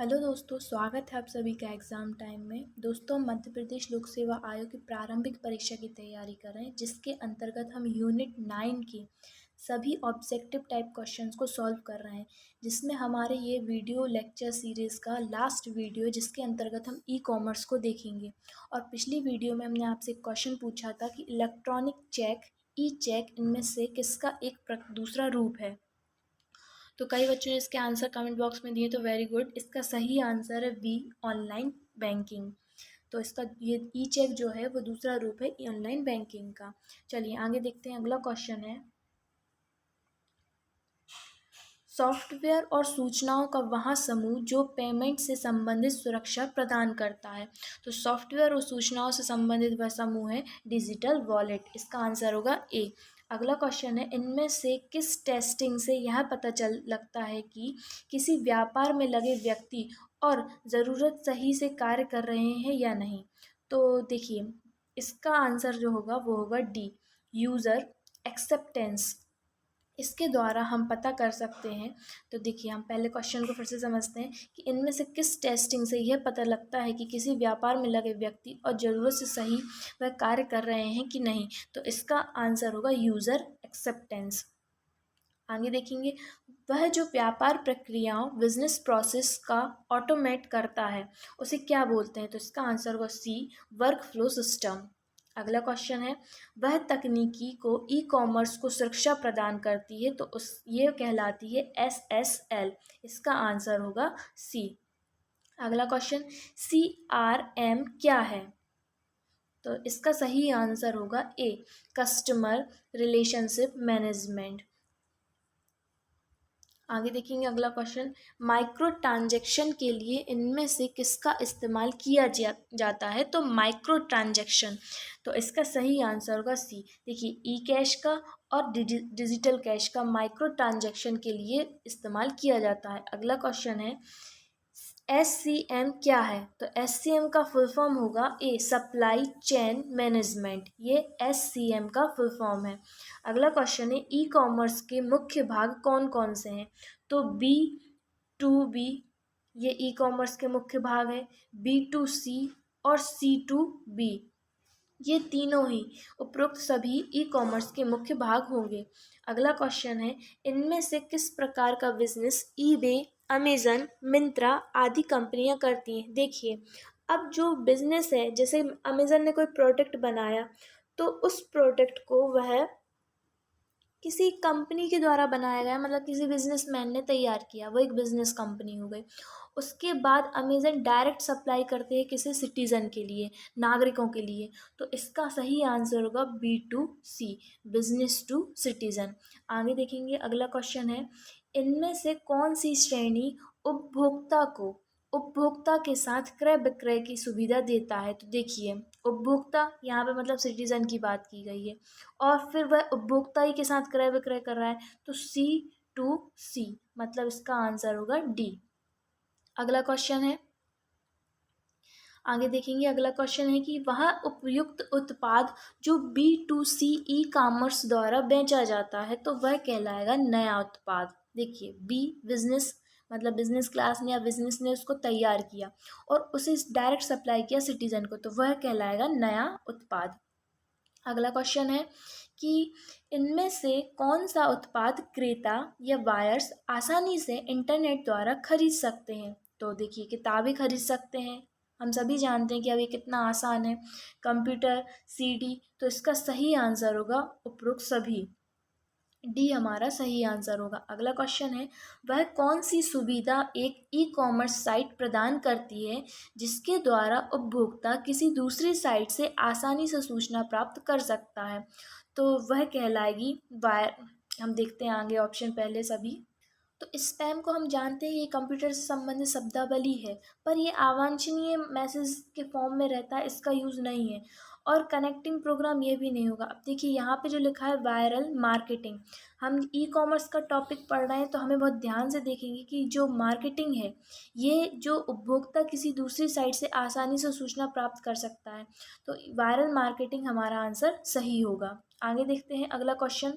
Hello दोस्तों, स्वागत है आप सभी का एग्ज़ाम टाइम में। दोस्तों, हम मध्य प्रदेश लोक सेवा आयोग की प्रारंभिक परीक्षा की तैयारी कर रहे हैं, जिसके अंतर्गत हम यूनिट 9 की सभी ऑब्जेक्टिव टाइप क्वेश्चंस को सॉल्व कर रहे हैं, जिसमें हमारे ये वीडियो लेक्चर सीरीज़ का लास्ट वीडियो है, जिसके अंतर्गत हम ई कॉमर्स को देखेंगे। और पिछली वीडियो में हमने आपसे एक क्वेश्चन पूछा था कि इलेक्ट्रॉनिक चेक, ई चेक इनमें से किसका एक दूसरा रूप है। तो कई बच्चों ने इसके आंसर कमेंट बॉक्स में दिए, तो वेरी गुड। इसका सही आंसर है बी, ऑनलाइन बैंकिंग। तो इसका ये ई चेक जो है वो दूसरा रूप है ऑनलाइन बैंकिंग का। चलिए आगे देखते हैं। अगला क्वेश्चन है, सॉफ्टवेयर और सूचनाओं का वह समूह जो पेमेंट से संबंधित सुरक्षा प्रदान करता है। तो सॉफ्टवेयर और सूचनाओं से संबंधित वह समूह है डिजिटल वॉलेट। इसका आंसर होगा ए। अगला क्वेश्चन है, इनमें से किस टेस्टिंग से यह पता चल लगता है कि किसी व्यापार में लगे व्यक्ति और ज़रूरत सही से कार्य कर रहे हैं या नहीं। तो देखिए, इसका आंसर जो होगा वो होगा डी, यूज़र एक्सेप्टेंस। इसके द्वारा हम पता कर सकते हैं। तो देखिए, हम पहले क्वेश्चन को फिर से समझते हैं कि इनमें से किस टेस्टिंग से यह पता लगता है कि किसी व्यापार में लगे व्यक्ति और ज़रूरत से सही वह कार्य कर रहे हैं कि नहीं। तो इसका आंसर होगा यूज़र एक्सेप्टेंस। आगे देखेंगे, वह जो व्यापार प्रक्रियाओं बिजनेस प्रोसेस का ऑटोमेट करता है उसे क्या बोलते हैं। तो इसका आंसर होगा सी, वर्क फ्लो सिस्टम। अगला क्वेश्चन है, वह तकनीकी को ई कॉमर्स को सुरक्षा प्रदान करती है, तो उस ये कहलाती है SSL। इसका आंसर होगा सी। अगला क्वेश्चन, CRM क्या है। तो इसका सही आंसर होगा ए, कस्टमर रिलेशनशिप मैनेजमेंट। आगे देखेंगे अगला क्वेश्चन, माइक्रो ट्रांजैक्शन के लिए इनमें से किसका इस्तेमाल किया जाता है। तो माइक्रो ट्रांजैक्शन, तो इसका सही आंसर होगा सी। देखिए, ई कैश का और डिजिटल कैश का माइक्रो ट्रांजैक्शन के लिए इस्तेमाल किया जाता है। अगला क्वेश्चन है, SCM क्या है। तो SCM का फुल फॉर्म होगा ए, सप्लाई चेन मैनेजमेंट। ये SCM का फुल फॉर्म है। अगला क्वेश्चन है, ई कॉमर्स के मुख्य भाग कौन कौन से हैं। तो B2B ये ई कॉमर्स के मुख्य भाग है, B2C और C2B ये तीनों ही उपरोक्त सभी ई कॉमर्स के मुख्य भाग होंगे। अगला क्वेश्चन है, इनमें से किस प्रकार का बिजनेस ईबे, अमेजन, मिंत्रा आदि कंपनियां करती हैं। देखिए, अब जो बिजनेस है, जैसे अमेजन ने कोई प्रोडक्ट बनाया, तो उस प्रोडक्ट को वह किसी कंपनी के द्वारा बनाया गया, मतलब किसी बिजनेसमैन ने तैयार किया, वो एक बिजनेस कंपनी हो गई। उसके बाद अमेजन डायरेक्ट सप्लाई करते हैं किसी सिटीज़न के लिए, नागरिकों के लिए। तो इसका सही आंसर होगा B2C, बिजनेस टू सिटीज़न। आगे देखेंगे अगला क्वेश्चन है, इनमें से कौन सी श्रेणी उपभोक्ता के साथ क्रय विक्रय की सुविधा देता है। तो देखिए, उपभोक्ता यहाँ पे मतलब सिटीजन की बात की गई है, और फिर वह उपभोक्ता ही के साथ क्रय विक्रय कर रहा है, तो C2C मतलब इसका आंसर होगा डी। अगला क्वेश्चन है, आगे देखेंगे अगला क्वेश्चन है कि वह उपयुक्त उत्पाद जो B2C ई कॉमर्स द्वारा बेचा जाता है, तो वह कहलाएगा नया उत्पाद। देखिए, बी, बिजनेस मतलब बिजनेस क्लास ने या बिजनेस ने उसको तैयार किया और उसे डायरेक्ट सप्लाई किया सिटीजन को, तो वह कहलाएगा नया उत्पाद। अगला क्वेश्चन है कि इनमें से कौन सा उत्पाद क्रेता या बायर्स आसानी से इंटरनेट द्वारा खरीद सकते हैं। तो देखिए, किताबें खरीद सकते हैं, हम सभी जानते हैं कि अब ये कितना आसान है। कंप्यूटर, CD, तो इसका सही आंसर होगा उपरोक्त सभी, डी हमारा सही आंसर होगा। अगला क्वेश्चन है, वह कौन सी सुविधा एक ई कॉमर्स साइट प्रदान करती है जिसके द्वारा उपभोक्ता किसी दूसरी साइट से आसानी से सूचना प्राप्त कर सकता है। तो वह कहलाएगी वायर। हम देखते हैं आगे ऑप्शन पहले सभी। तो स्पैम को हम जानते हैं, ये कंप्यूटर से संबंधित शब्दावली है, पर ये अवांछनीय मैसेज के फॉर्म में रहता है, इसका यूज़ नहीं है। और कनेक्टिंग प्रोग्राम ये भी नहीं होगा। अब देखिए, यहाँ पे जो लिखा है वायरल मार्केटिंग, हम ई कॉमर्स का टॉपिक पढ़ रहे हैं, तो हमें बहुत ध्यान से देखेंगे कि जो मार्केटिंग है, ये जो उपभोक्ता किसी दूसरी साइट से आसानी से सूचना प्राप्त कर सकता है, तो वायरल मार्केटिंग हमारा आंसर सही होगा। आगे देखते हैं अगला क्वेश्चन,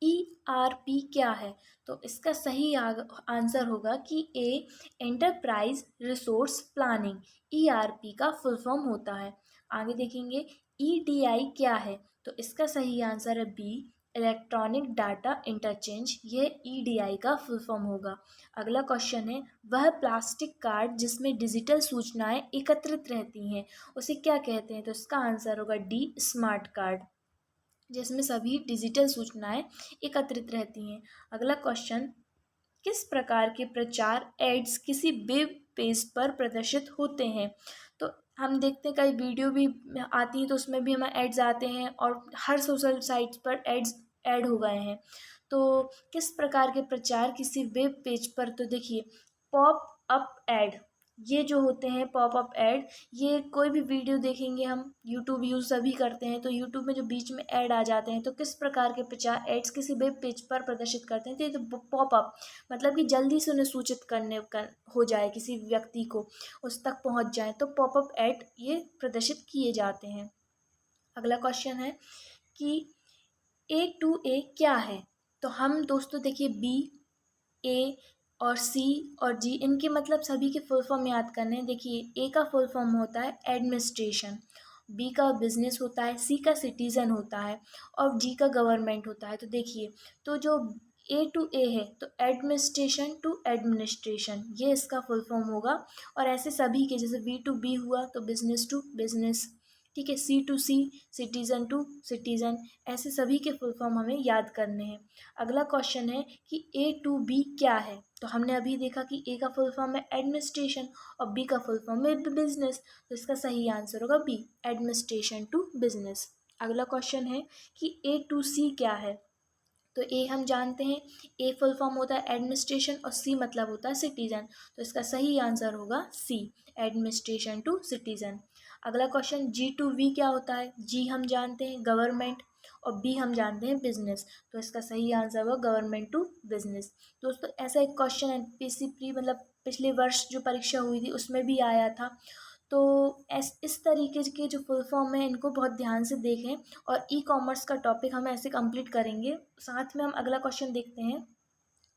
ERP क्या है? तो इसका सही आंसर होगा कि ए एंटरप्राइज रिसोर्स प्लानिंग, ERP का फुल फॉर्म होता है। आगे देखेंगे EDI क्या है? तो इसका सही आंसर है बी इलेक्ट्रॉनिक डाटा इंटरचेंज, ये EDI का फुल फॉर्म होगा। अगला क्वेश्चन है वह प्लास्टिक कार्ड जिसमें डिजिटल सूचनाएं एकत्रित रहती हैं उसे क्या कहते हैं? तो इसका आंसर होगा डी स्मार्ट कार्ड, जिसमें सभी डिजिटल सूचनाएं एकत्रित रहती हैं। अगला क्वेश्चन, किस प्रकार के प्रचार एड्स किसी वेब पेज पर प्रदर्शित होते हैं? तो हम देखते हैं कई वीडियो भी आती हैं तो उसमें भी हमें एड्स आते हैं और हर सोशल साइट्स पर एड्स ऐड हो गए हैं। तो किस प्रकार के प्रचार किसी वेब पेज पर? तो देखिए पॉप अप ऐड, ये जो होते हैं पॉप अप ऐड, ये कोई भी वीडियो देखेंगे हम, यूट्यूब यूज़ सभी करते हैं तो यूट्यूब में जो बीच में ऐड आ जाते हैं तो किस प्रकार के प्रचार एड्स किसी वेब पेज पर प्रदर्शित करते हैं? तो ये तो पॉप अप, मतलब कि जल्दी से उन्हें सूचित करने हो जाए, किसी व्यक्ति को उस तक पहुंच जाए तो पॉपअप ऐड ये प्रदर्शित किए जाते हैं। अगला क्वेश्चन है कि A2A क्या है? तो हम दोस्तों देखिए बी, ए और सी और जी, इनके मतलब सभी के फुल फॉर्म याद करने हैं। देखिए ए का फुल फॉर्म होता है एडमिनिस्ट्रेशन, बी का बिजनेस होता है, सी का सिटीजन होता है और जी का गवर्नमेंट होता है। तो देखिए तो जो A2A है तो एडमिनिस्ट्रेशन टू एडमिनिस्ट्रेशन, ये इसका फुल फॉर्म होगा। और ऐसे सभी के, जैसे B2B हुआ तो बिजनेस टू बिजनेस, ठीक है, C2C सिटीजन टू सिटीजन, ऐसे सभी के फुल फॉर्म हमें याद करने हैं। अगला क्वेश्चन है कि A2B क्या है? तो हमने अभी देखा कि ए का फुल फॉर्म है एडमिनिस्ट्रेशन और बी का फुल फॉर्म है बिजनेस, तो इसका सही आंसर होगा बी एडमिनिस्ट्रेशन टू बिजनेस। अगला क्वेश्चन है कि A2C क्या है? तो ए हम जानते हैं, ए फुल फॉर्म होता है एडमिनिस्ट्रेशन और सी मतलब होता है सिटीजन, तो इसका सही आंसर होगा सी एडमिनिस्ट्रेशन टू सिटीजन। अगला क्वेश्चन G2V क्या होता है? जी हम जानते हैं गवर्नमेंट और बी हम जानते हैं बिजनेस, तो इसका सही आंसर होगा गवर्नमेंट टू बिजनेस। दोस्तों ऐसा एक क्वेश्चन एनपीएससी प्री मतलब पिछले वर्ष जो परीक्षा हुई थी उसमें भी आया था, तो इस तरीके के जो फुल फॉर्म है इनको बहुत ध्यान से देखें। और ई कॉमर्स का टॉपिक हम ऐसे कंप्लीट करेंगे। साथ में हम अगला क्वेश्चन देखते हैं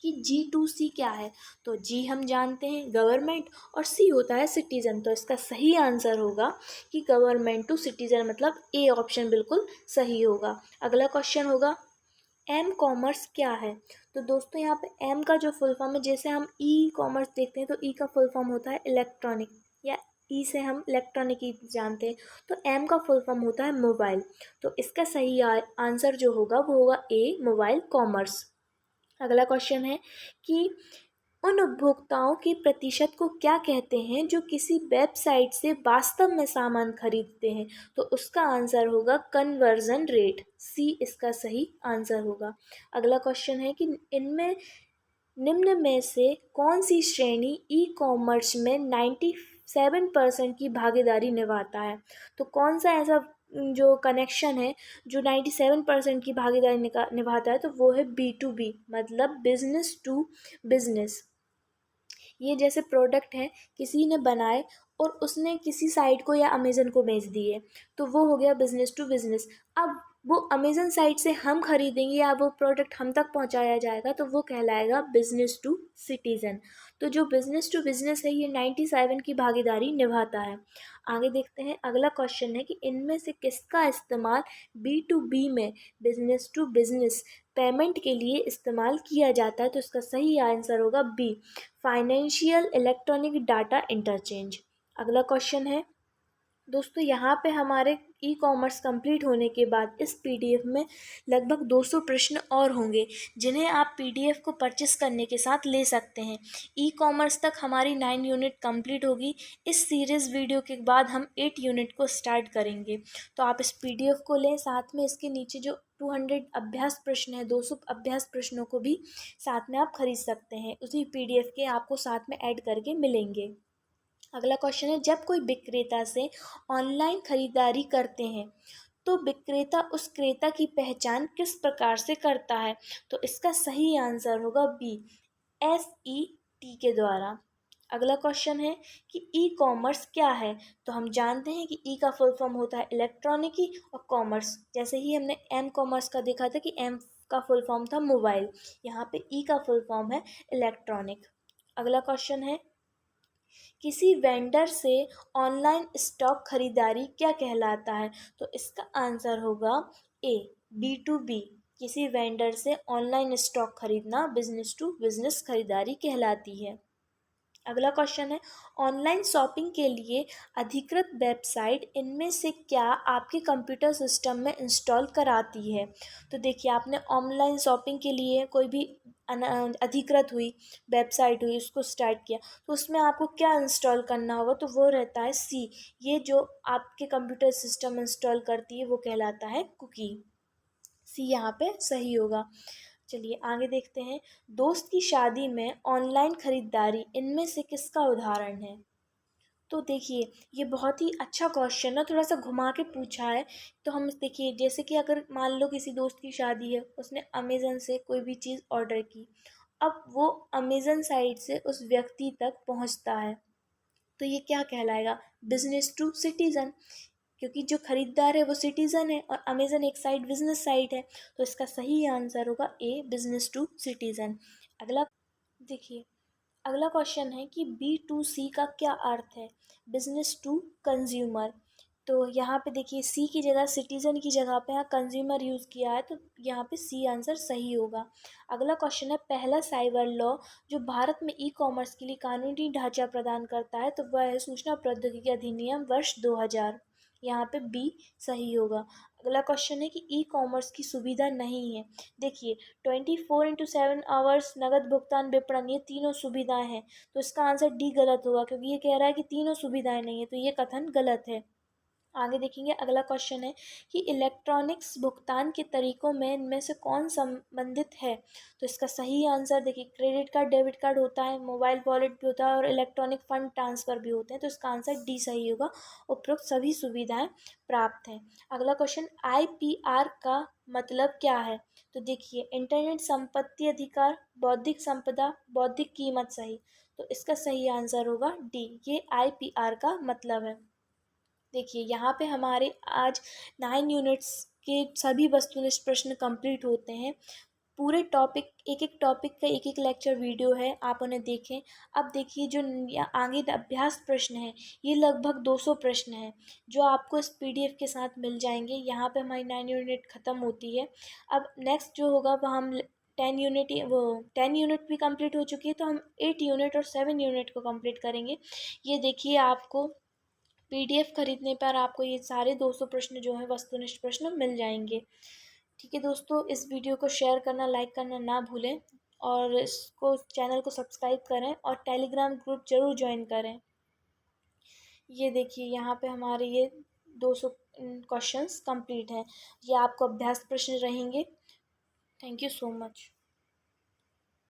कि G2C क्या है? तो जी हम जानते हैं गवर्नमेंट और सी होता है सिटीजन, तो इसका सही आंसर होगा कि गवर्नमेंट टू सिटीजन, मतलब ए ऑप्शन बिल्कुल सही होगा। अगला क्वेश्चन होगा एम कॉमर्स क्या है? तो दोस्तों यहाँ पे एम का जो फुल फॉर्म है, जैसे हम ई कॉमर्स देखते हैं तो ई का फुल फॉर्म होता है इलेक्ट्रॉनिक, या ई से हम इलेक्ट्रॉनिक ही जानते हैं, तो एम का फुल फॉर्म होता है मोबाइल, तो इसका सही आंसर जो होगा वो होगा ए मोबाइल कॉमर्स। अगला क्वेश्चन है कि उन उपभोक्ताओं के प्रतिशत को क्या कहते हैं जो किसी वेबसाइट से वास्तव में सामान खरीदते हैं? तो उसका आंसर होगा कन्वर्जन रेट, सी इसका सही आंसर होगा। अगला क्वेश्चन है कि इनमें निम्न में से कौन सी श्रेणी ई कॉमर्स में 97% की भागीदारी निभाता है? तो कौन सा ऐसा जो कनेक्शन है जो 97% की भागीदारी निभाता है? तो वो है B2B, मतलब बिजनेस टू बिजनेस। ये जैसे प्रोडक्ट हैं किसी ने बनाए और उसने किसी साइट को या अमेज़न को बेच दिए, तो वो हो गया बिजनेस टू बिजनेस। अब वो अमेज़न साइट से हम खरीदेंगे या वो प्रोडक्ट हम तक पहुंचाया जाएगा तो वो कहलाएगा बिजनेस टू सिटीजन। तो जो बिजनेस टू बिजनेस है ये 97 की भागीदारी निभाता है। आगे देखते हैं, अगला क्वेश्चन है कि इनमें से किसका इस्तेमाल B2B में बिजनेस टू बिजनेस पेमेंट के लिए इस्तेमाल किया जाता है? तो इसका सही आंसर होगा be financial electronic data interchange. अगला क्वेश्चन है दोस्तों, यहाँ पे हमारे ई कॉमर्स कंप्लीट होने के बाद इस पीडीएफ में लगभग 200 प्रश्न और होंगे जिन्हें आप पीडीएफ को परचेस करने के साथ ले सकते हैं। ई कॉमर्स तक हमारी 9 यूनिट कंप्लीट होगी। इस सीरीज़ वीडियो के बाद हम 8 यूनिट को स्टार्ट करेंगे, तो आप इस पीडीएफ को लें। साथ में इसके नीचे जो 200 अभ्यास प्रश्न है, 200 अभ्यास प्रश्नों को भी साथ में आप खरीद सकते हैं, उसी पीडीएफ के आपको साथ में ऐड करके मिलेंगे। अगला क्वेश्चन है, जब कोई विक्रेता से ऑनलाइन खरीदारी करते हैं तो विक्रेता उस क्रेता की पहचान किस प्रकार से करता है? तो इसका सही आंसर होगा बी SET के द्वारा। अगला क्वेश्चन है कि ई कॉमर्स क्या है? तो हम जानते हैं कि ई का फुल फॉर्म होता है इलेक्ट्रॉनिकी और कॉमर्स, जैसे ही हमने एम कॉमर्स का देखा था कि एम का फुल फॉर्म था मोबाइल। यहाँ पे ई का फुल फॉर्म है इलेक्ट्रॉनिक। अगला क्वेश्चन है, किसी वेंडर से ऑनलाइन स्टॉक खरीदारी क्या कहलाता है? तो इसका आंसर होगा ए, B2B। किसी वेंडर से ऑनलाइन स्टॉक खरीदना बिजनेस टू बिजनेस खरीदारी कहलाती है। अगला क्वेश्चन है, ऑनलाइन शॉपिंग के लिए अधिकृत वेबसाइट इनमें से क्या आपके कंप्यूटर सिस्टम में इंस्टॉल कराती है? तो देखिए, आपने ऑनलाइन शॉपिंग के लिए कोई भी अधिकृत हुई वेबसाइट हुई, उसको स्टार्ट किया, तो उसमें आपको क्या इंस्टॉल करना होगा? तो वो रहता है सी। ये जो आपके कंप्यूटर सिस्टम इंस्टॉल करती है वो कहलाता है कुकी। सी यहाँ पे सही होगा। चलिए आगे देखते हैं, दोस्त की शादी में ऑनलाइन खरीदारी इनमें से किसका उदाहरण है? तो देखिए, ये बहुत ही अच्छा क्वेश्चन है, थोड़ा सा घुमा के पूछा है। तो हम देखिए, जैसे कि अगर मान लो किसी दोस्त की शादी है, उसने अमेज़न से कोई भी चीज़ ऑर्डर की, अब वो अमेज़न साइट से उस व्यक्ति तक पहुंचता है, तो ये क्या कहलाएगा? Business to citizen. क्योंकि जो खरीदार है वो सिटीज़न है और अमेज़न एक साइट बिजनेस साइट है, तो इसका सही आंसर होगा ए, बिजनेस टू सिटीज़न। अगला देखिए, अगला क्वेश्चन है कि B2C का क्या अर्थ है? Business to consumer. तो यहाँ पे देखिए, सी की जगह सिटीजन की जगह पे यहाँ कंज्यूमर यूज़ किया है, तो यहाँ पे सी आंसर सही होगा। अगला क्वेश्चन है, पहला साइबर लॉ जो भारत में ई कॉमर्स के लिए कानूनी ढांचा प्रदान करता है, तो वह है सूचना प्रौद्योगिकी अधिनियम वर्ष 2000। यहाँ पे बी सही होगा। अगला क्वेश्चन है कि ई कॉमर्स की सुविधा नहीं है। देखिए, 24x7 नगद भुगतान विपणन, ये तीनों सुविधाएं हैं, तो इसका आंसर डी गलत होगा, क्योंकि ये कह रहा है कि तीनों सुविधाएं नहीं है, तो ये कथन गलत है। आगे देखेंगे, अगला क्वेश्चन है कि इलेक्ट्रॉनिक्स भुगतान के तरीकों में इनमें से कौन संबंधित है? तो इसका सही आंसर देखिए, क्रेडिट कार्ड, डेबिट कार्ड होता है, मोबाइल वॉलेट भी होता है और इलेक्ट्रॉनिक फंड ट्रांसफ़र भी होते हैं, तो इसका आंसर डी सही होगा। उपरोक्त सभी सुविधाएं प्राप्त हैं। अगला क्वेश्चन, IPR का मतलब क्या है? तो देखिए, इंटरनेट संपत्ति अधिकार, बौद्धिक संपदा, बौद्धिक कीमत सही, तो इसका सही आंसर होगा डी, ये IPR का मतलब है। देखिए, यहाँ पे हमारे आज 9 यूनिट्स के सभी वस्तुनिष्ठ प्रश्न कंप्लीट होते हैं। पूरे टॉपिक, एक एक टॉपिक का एक एक लेक्चर वीडियो है, आप उन्हें देखें। अब देखिए, जो आगे अभ्यास प्रश्न है, ये लगभग 200 प्रश्न हैं, जो आपको इस PDF के साथ मिल जाएंगे। यहाँ पे हमारी 9 यूनिट ख़त्म होती है। अब नेक्स्ट जो होगा वह हम 10 यूनिट भी कंप्लीट हो चुकी है, तो हम 8 यूनिट और 7 यूनिट को कंप्लीट करेंगे। ये देखिए, आपको PDF खरीदने पर आपको ये सारे 200 प्रश्न जो हैं वस्तुनिष्ठ प्रश्न मिल जाएंगे। ठीक है दोस्तों, इस वीडियो को शेयर करना, लाइक करना ना भूलें, और इसको, चैनल को सब्सक्राइब करें और टेलीग्राम ग्रुप ज़रूर ज्वाइन करें। ये देखिए, यहाँ पे हमारे ये 200 क्वेश्चंस कंप्लीट हैं। ये आपको अभ्यास प्रश्न रहेंगे। Thank you so much.